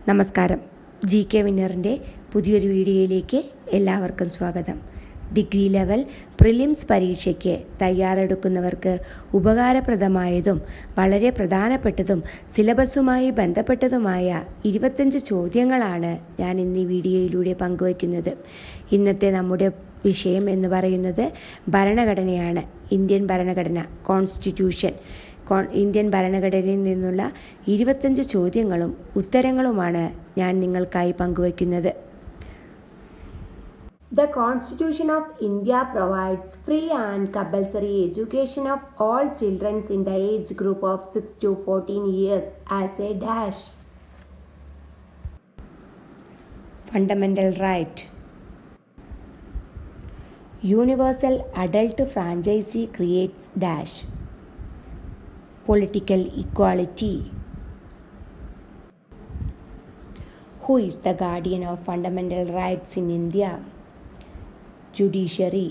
നമസ്കാരം. G K വിന്നറിൻ്റെ പുതിയൊരു വീഡിയോയിലേക്ക് എല്ലാവർക്കും സ്വാഗതം. ഡിഗ്രി ലെവൽ പ്രിലിംസ് പരീക്ഷയ്ക്ക് തയ്യാറെടുക്കുന്നവർക്ക് ഉപകാരപ്രദമായതും വളരെ പ്രധാനപ്പെട്ടതും സിലബസുമായി ബന്ധപ്പെട്ടതുമായ 25 ചോദ്യങ്ങളാണ് ഞാൻ ഇന്ന് ഈ വീഡിയോയിലൂടെ പങ്കുവയ്ക്കുന്നത്. ഇന്നത്തെ നമ്മുടെ വിഷയം എന്ന് പറയുന്നത് ഭരണഘടനയാണ്. ഇന്ത്യൻ ഭരണഘടന, കോൺസ്റ്റിറ്റ്യൂഷൻ. ഇന്ത്യൻ ഭരണഘടനയിൽ നിന്നുള്ള 25 ചോദ്യങ്ങളും ഉത്തരങ്ങളുമാണ് ഞാൻ നിങ്ങൾക്കായി പങ്കുവയ്ക്കുന്നത്. The Constitution of India provides free and compulsory education of all children in the age group of 6 to 14 years as a dash. Fundamental right. Universal adult franchise creates dash. Political equality. Who is the guardian of fundamental rights in India? Judiciary.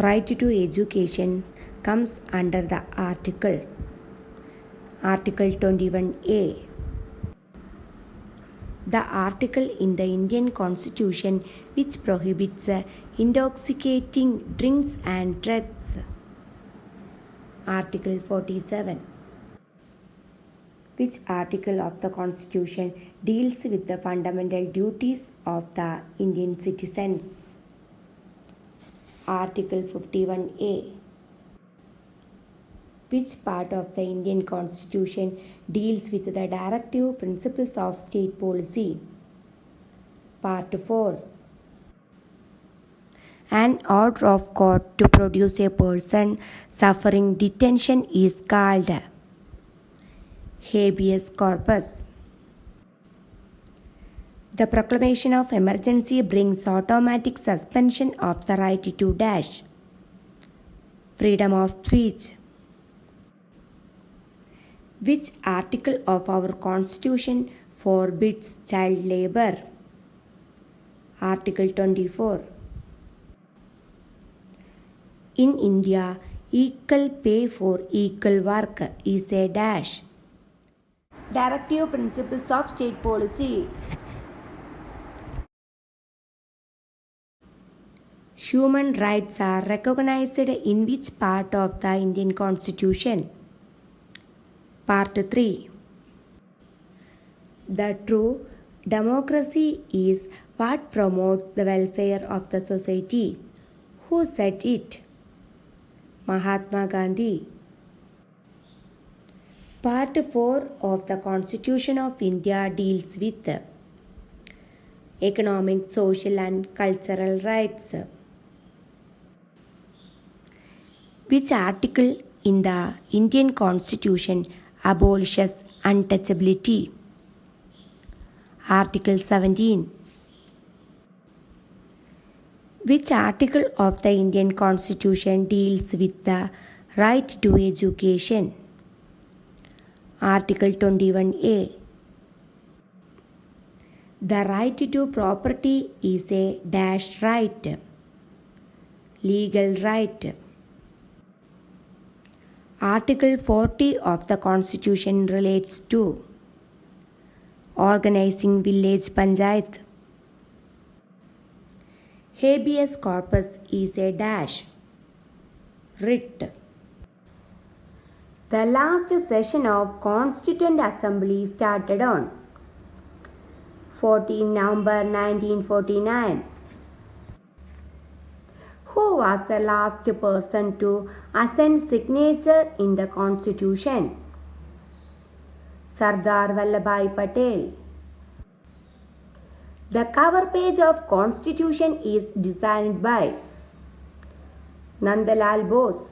Right to education comes under the Article 21A. The article in the Indian Constitution which prohibits intoxicating drinks and drugs. Article 47. Which article of the Constitution deals with the fundamental duties of the Indian citizens? Article 51A. Which part of the Indian Constitution deals with the directive principles of state policy? Part 4. An order of court to produce a person suffering detention is called habeas corpus. The proclamation of emergency brings automatic suspension of the right to dash. Freedom of speech. Which article of our Constitution forbids child labor? Article 24. In India, equal pay for equal work is a dash. Directive principles of state policy. Human rights are recognized in which part of the Indian Constitution? Part 3. The true democracy is what promotes the welfare of the society. Who said it? Mahatma Gandhi. Part 4 of the Constitution of India deals with economic, social and cultural rights. Which article in the Indian Constitution abolishes untouchability? Article 17. Which article of the Indian Constitution deals with the right to education? Article 21A. The right to property is a dash right. Legal right. Article 40 of the Constitution relates to organizing village panchayat. Habeas corpus is a dash. Writ. The last session of Constituent Assembly started on 14 November 1949. Who was the last person to assign signature in the Constitution? Sardar Vallabhbhai Patel. The cover page of Constitution is designed by Nandalal Bose.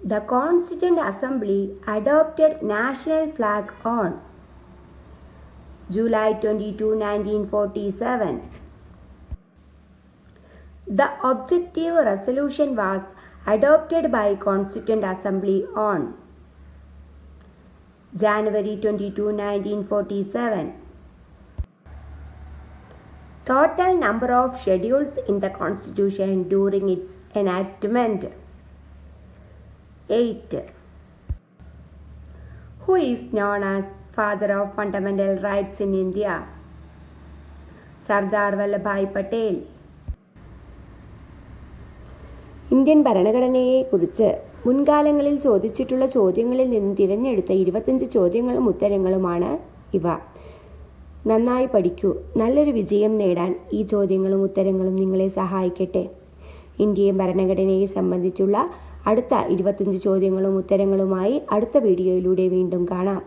The Constituent Assembly adopted national flag on July 22, 1947. The objective resolution was adopted by Constituent Assembly on January 22, 1947. Total number of schedules in the Constitution during its enactment 8. Who is known as father of fundamental rights in India? Sardar Vallabhbhai Patel. Indian ഭരണഘടനയെക്കുറിച്ച് മുൻകാലങ്ങളിൽ ചോദിച്ചിട്ടുള്ള ചോദ്യങ്ങളിൽ നിന്നും തിരഞ്ഞെടുത്ത 25 ചോദ്യങ്ങളും ഉത്തരങ്ങളുമാണ് ഇവ. നന്നായി പഠിക്കൂ. നല്ലൊരു വിജയം നേടാൻ ഈ ചോദ്യങ്ങളും ഉത്തരങ്ങളും നിങ്ങളെ സഹായിക്കട്ടെ. ഇന്ത്യൻ ഭരണഘടനയെ സംബന്ധിച്ചുള്ള അടുത്ത 25 ചോദ്യങ്ങളും ഉത്തരങ്ങളുമായി അടുത്ത വീഡിയോയിലൂടെ വീണ്ടും കാണാം.